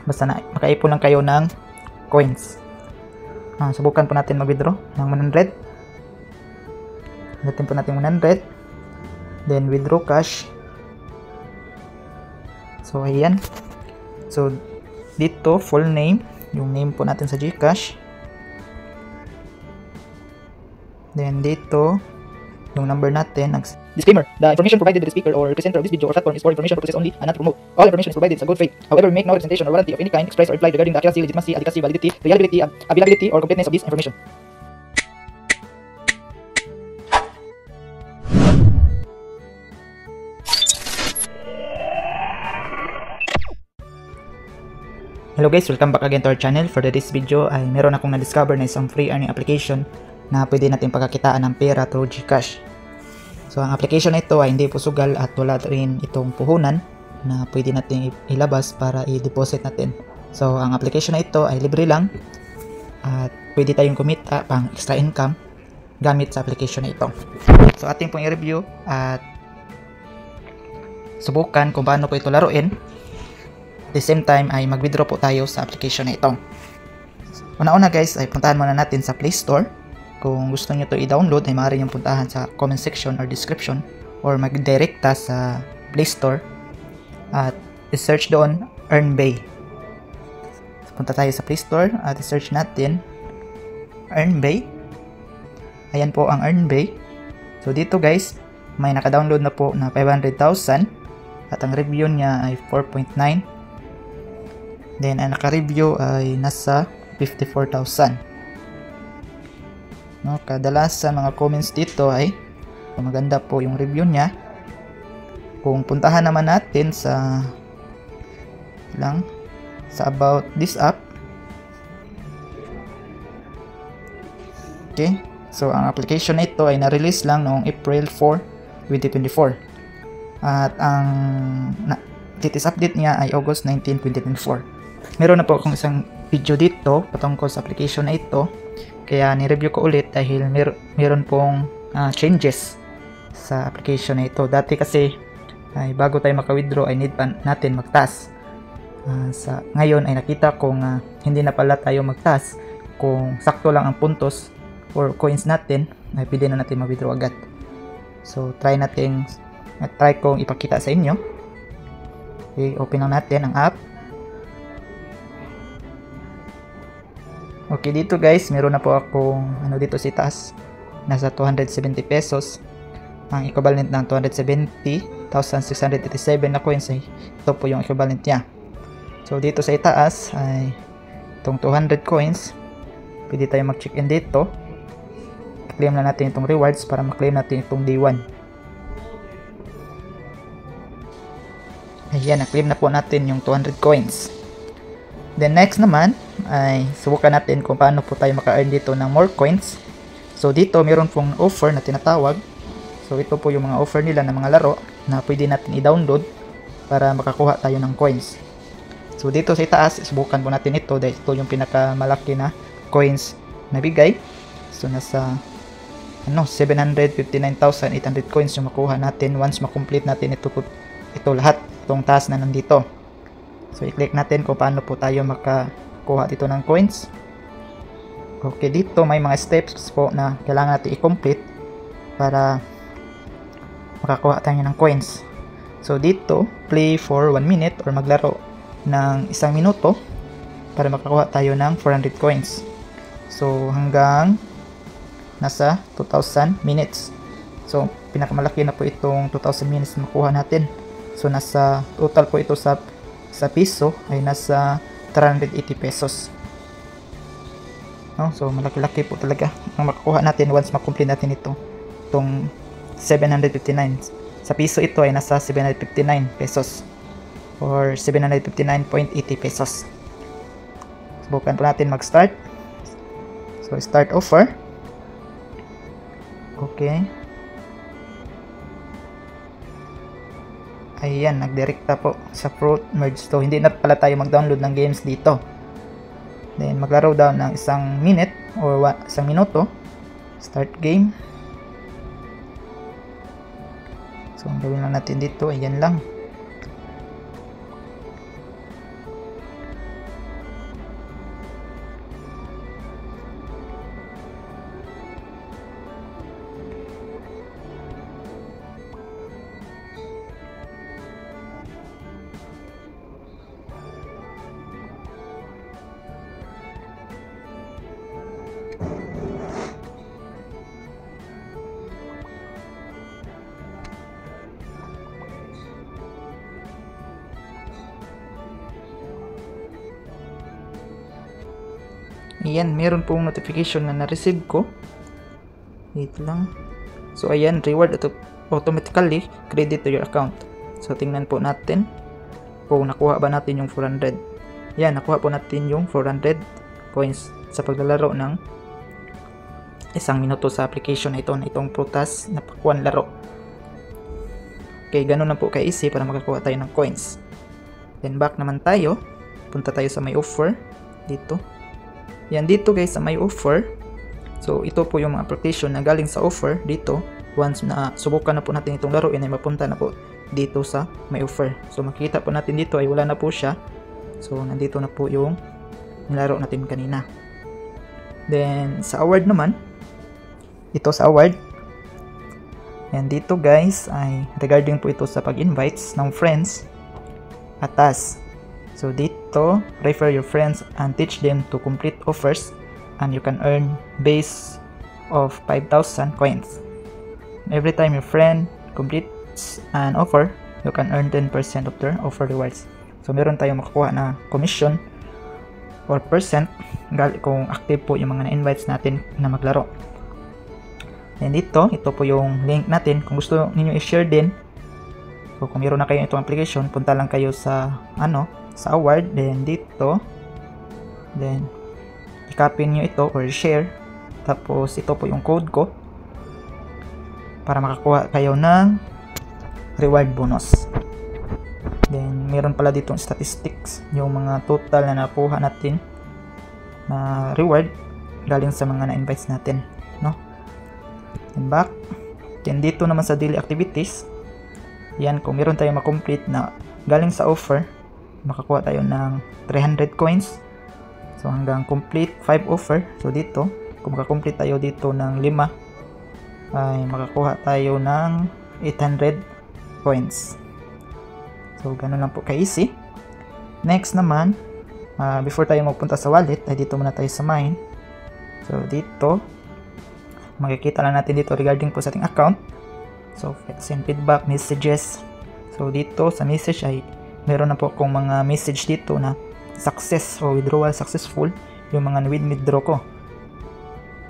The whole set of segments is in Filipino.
Basta na makaipon lang kayo ng coins. Subukan po natin mag-withdraw ng 100. Natin po natin 100. Then withdraw cash. So ayan. So dito full name, yung name po natin sa GCash. Then dito yung number natin. Disclaimer: the information provided by the speaker or presenter of this video or platform is for information purposes only and not to promote. All information is provided in good faith. However, we make no representation or warranty of any kind expressed or implied regarding the accuracy, legitimacy, adequacy, validity, reliability, availability, or completeness of this information. Hello guys, welcome back again to our channel. For this video ay meron akong na-discover na isang free earning application na pwede natin pagkakitaan ng pera through GCash. So ang application na ito ay hindi po sugal at wala rin itong puhunan na pwede natin ilabas para i-deposit natin. So ang application na ito ay libre lang at pwede tayong kumita pang extra income gamit sa application na ito. So ating pong i-review at subukan kung paano po ito laruin. At the same time ay mag-withdraw po tayo sa application na ito. Una-una guys ay puntahan muna natin sa Play Store. Kung gusto nyo ito i-download ay maaari nyo puntahan sa comment section or description or mag-directa sa Play Store at i-search doon EarnBay. So, punta tayo sa Play Store at i-search natin EarnBay. Ayan po ang EarnBay. So dito guys may naka-download na po na 500,000 at ang review niya ay 4.9. Then ang naka-review ay nasa 54,000. No, kadalasan mga comments dito ay maganda po yung review niya. Kung puntahan naman natin sa about this app. Okay, so ang application na ito ay na-release lang noong April 4, 2024. At ang latest update niya ay August 19, 2024. Meron na po akong isang video dito patungkol sa application na ito. Kaya ni-review ko ulit dahil meron pong changes sa application na ito. Dati kasi ay bago tayo maka-withdraw ay need pa natin mag-task. Ngayon ay nakita kong hindi na pala tayo mag-task. Kung sakto lang ang puntos or coins natin ay pwede na natin mag-withdraw agad. So try kong ipakita sa inyo. Okay, open lang natin ang app. Okay, dito guys, meron na po akong dito sa taas. Nasa 270 pesos. Ang equivalent ng 270,687 na coins ay ito po yung equivalent niya. So dito sa itaas ay itong 200 coins. Pwede tayo mag-check in dito. Claim na natin itong rewards para ma-claim natin itong day 1. Ayan, na-claim na po natin yung 200 coins. Then next naman ay subukan natin kung paano po tayo maka-earn dito ng more coins. So dito meron pong offer na tinatawag. So ito po yung mga offer nila ng mga laro na pwede natin i-download para makakuha tayo ng coins. So dito sa itaas, subukan po natin ito dahil ito yung pinakamalaki na coins na bigay. So nasa 759,800 coins yung makuha natin once makomplete natin ito lahat, itong task na nandito. So i-click natin kung paano po tayo makakuha dito ng coins. Okay, dito may mga steps po na kailangan natin i-complete para makakuha tayo ng coins. So dito, play for 1 minute or maglaro ng 1 minuto para makakuha tayo ng 400 coins. So hanggang nasa 2,000 minutes. So pinakamalaki na po itong 2,000 minutes na makuha natin. So nasa total po ito sa piso ay nasa 380 pesos. No? So malaki-laki po talaga ang makakuha natin once makomplete natin itong 759. Sa piso ito ay nasa 759 pesos or 759.80 pesos. Subukan po natin mag-start. So start offer. Okay. Ayan, nagdirekta po sa fruit merge. So hindi na pala tayo mag-download ng games dito. Then maglaro daw ng 1 minute or 1 minuto. Start game. So ang gawin lang natin dito, ayan lang. Ayan, meron pong notification na na-receive ko. Wait lang. So ayan, reward automatically credit to your account. So tingnan po natin kung nakuha ba natin yung 400. Yan, nakuha po natin yung 400 coins sa paglalaro ng 1 minuto sa application na ito, na itong Prutas na Pakwan Laro. Okay, ganun lang po ka-easy para makakuha tayo ng coins. Then back naman tayo, punta tayo sa my offer dito. Yan, dito guys sa my offer. So ito po yung mga application na galing sa offer dito. Once na subukan na po natin itong laro, ay mapunta na po dito sa my offer. So makikita po natin dito ay wala na po siya. So nandito na po yung nilaro natin kanina. Then sa award naman, ito sa award, and dito guys ay regarding po ito sa pag-invites ng friends atas. So dito, refer your friends and teach them to complete offers and you can earn base of 5,000 coins. Every time your friend completes an offer, you can earn 10% of their offer rewards. So meron tayong makukuha na commission or percent kung active po yung mga na-invites natin na maglaro. And ito po yung link natin. Kung gusto niyo i-share din, so kung meron na kayo itong application, punta lang kayo sa sa award, then dito, then i-copy niyo ito or share, tapos ito po yung code ko para makakuha kayo ng reward bonus. Then meron pala ditong statistics, yung mga total na nakuha natin na reward galing sa mga na-invites natin, no? Then back, then dito naman sa daily activities, yan, kung meron tayong makomplete na galing sa offer, makakuha tayo ng 300 coins. So hanggang complete 5 offer. So dito, kung makakomplete tayo dito ng 5, ay makakuha tayo ng 800 coins. So ganun lang po ka-easy. Next naman, before tayo magpunta sa wallet, ay dito muna tayo sa mine. So dito, makikita lang natin dito regarding po sa ating account. So send feedback, messages. So dito sa message ay meron na po akong mga message dito na success o withdrawal successful, yung mga withdraw ko.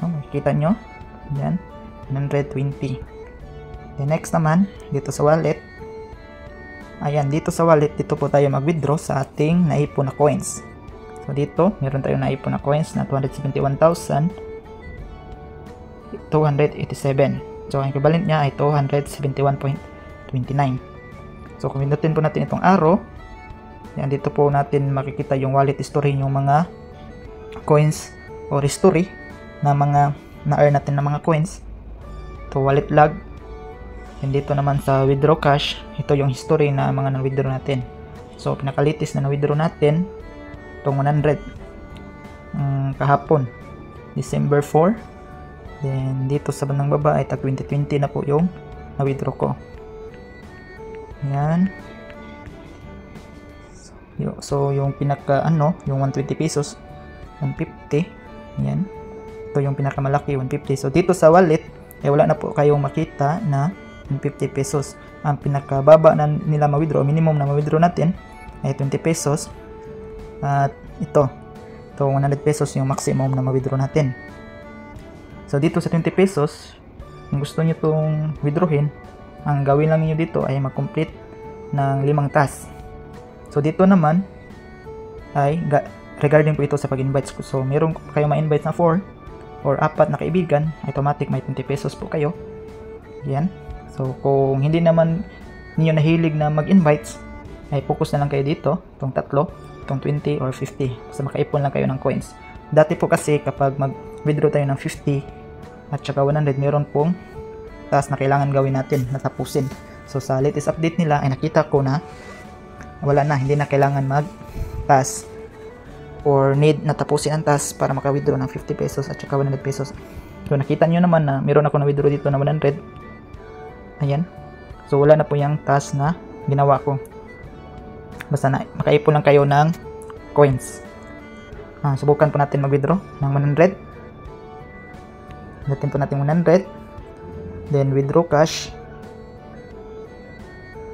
Makikita nyo, yan, 120. The next naman, dito sa wallet, ayan, dito sa wallet, dito po tayo mag-withdraw sa ating naipon na coins. So dito, meron tayong naipon na coins na 271,287. So ang equivalent niya ay 271.29. So kung pinutin po natin itong arrow, yan, dito po natin makikita yung wallet history, yung mga coins or history na mga na-earn natin na mga coins. Ito wallet log. And dito naman sa withdraw cash, ito yung history na mga na-withdraw natin. So pinakalitis na na-withdraw natin itong 100 kahapon, December 4. Then dito sa bandang baba ay tag 2020 na po yung na-withdraw ko. Yan. So yung pinaka yung 120 pesos, 150. Yan. Ito yung pinakamalaki, 150. So dito sa wallet ay wala na po kayong makita na 150 pesos. Ang pinakababa na nila ma-withdraw, minimum na ma-withdraw natin ay 20 pesos. At ito 100 pesos yung maximum na ma-withdraw natin. So dito sa 20 pesos, kung gusto nyo itong withdrawin, ang gawin lang niyo dito ay mag-complete ng 5 tasks. So dito naman ay regarding po ito sa pag-invites ko. So meron kayo ma-invite na 4 or 4 na kaibigan, automatic may 20 pesos po kayo. Yan. So kung hindi naman niyo nahilig na mag-invites, ay focus na lang kayo dito, itong tatlo, itong 20 or 50, basta makaipon lang kayo ng coins. Dati po kasi kapag mag-withdraw tayo ng 50 at saka 100, meron pong task na kailangan gawin natin, natapusin. So sa latest update nila ay nakita ko na wala na, hindi na kailangan mag-task or need na tapusin ang task para maka-withdraw ng 50 pesos at saka 100 pesos. So nakita nyo naman na meron ako na-withdraw dito na 100. Ayan. So wala na po yung task na ginawa ko. Basta na makaipon lang kayo ng coins. Subukan po natin mag-withdraw ng 100. Natin po natin 100. Then withdraw cash.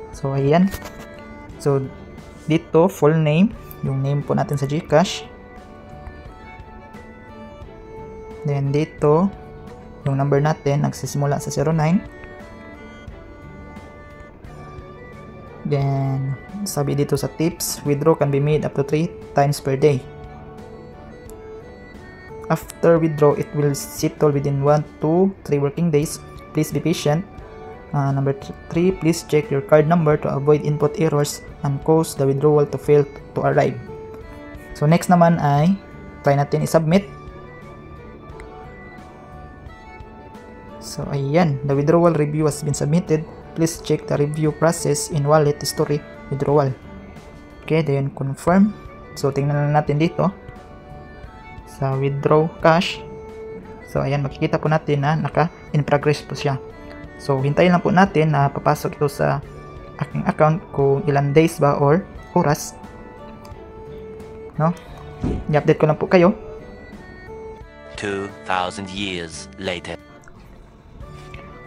So ayan. So dito full name, yung name po natin sa GCash. Then dito, yung number natin nagsisimula sa 09. Then, sabi dito sa tips, withdraw can be made up to 3 times per day. After withdraw, it will settle within 1 to 3 working days. Please be patient. Number 3, please check your card number to avoid input errors and cause the withdrawal to fail to arrive. So next naman ay try natin i-submit. So ayan, the withdrawal review has been submitted. Please check the review process in wallet history withdrawal. Okay, then confirm. So tingnan na natin dito sa withdraw cash. So ayan, makikita po natin na naka in progress po siya. So hintayin lang po natin na papasok ito sa aking account kung ilang days ba or oras. No? I-update ko lang po kayo. 2,000 years later.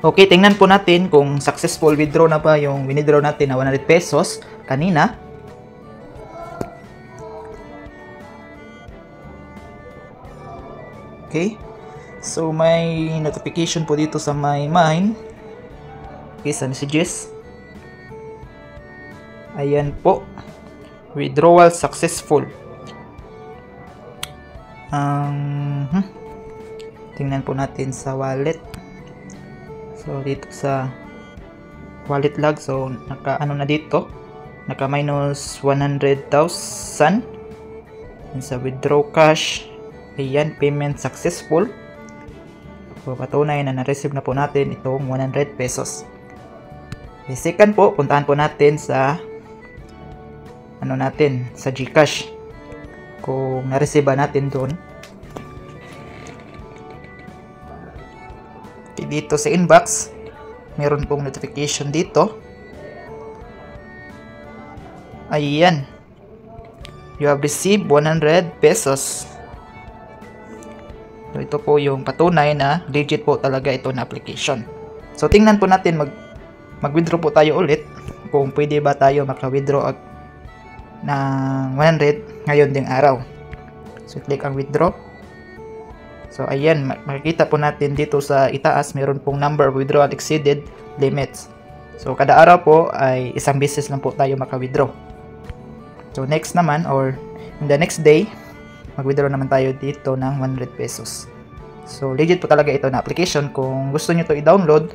Okay, tingnan po natin kung successful withdraw na ba yung winidraw natin na 100 pesos kanina. Okay, so may notification po dito sa my mine. Okay, sa messages. Ayan po, withdrawal successful. Tingnan po natin sa wallet. So dito sa wallet log, so naka ano na dito, naka minus 100,000. And sa withdraw cash, ayan, payment successful. So patunay na na-receive na po natin itong 100 pesos. Okay, second po, puntahan po natin sa ano natin, sa GCash kung na-receive ba natin doon. Okay, dito sa inbox meron pong notification dito. Ayan, you have received 100 pesos. So ito po yung patunay na legit po talaga ito na application. So tingnan po natin, mag-withdraw po tayo ulit kung pwede ba tayo maka-withdraw ng 100 ngayon ding araw. So click ang withdraw. So ayan, makikita po natin dito sa itaas meron pong number of withdrawal exceeded limits. So kada araw po ay isang beses lang po tayo maka-withdraw. So next naman, or in the next day, mag-withdraw naman tayo dito ng 100 pesos. So legit po talaga ito na application. Kung gusto nyo to i-download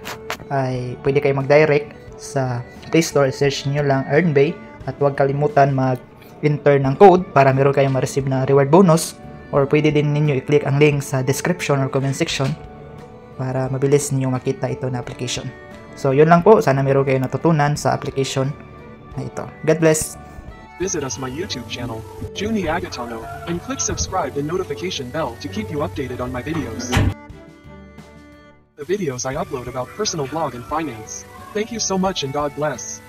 ay pwede kayo mag-direct sa Play Store, search nyo lang EarnBay at huwag kalimutan mag-enter ng code para meron kayong ma-receive na reward bonus, or pwede din ninyo i-click ang link sa description or comment section para mabilis niyo makita ito na application. So yun lang po, sana meron kayong natutunan sa application na ito. God bless! Visit us my YouTube channel, Juni Agatano, and click subscribe and notification bell to keep you updated on my videos. The videos I upload about personal blog and finance. Thank you so much and God bless.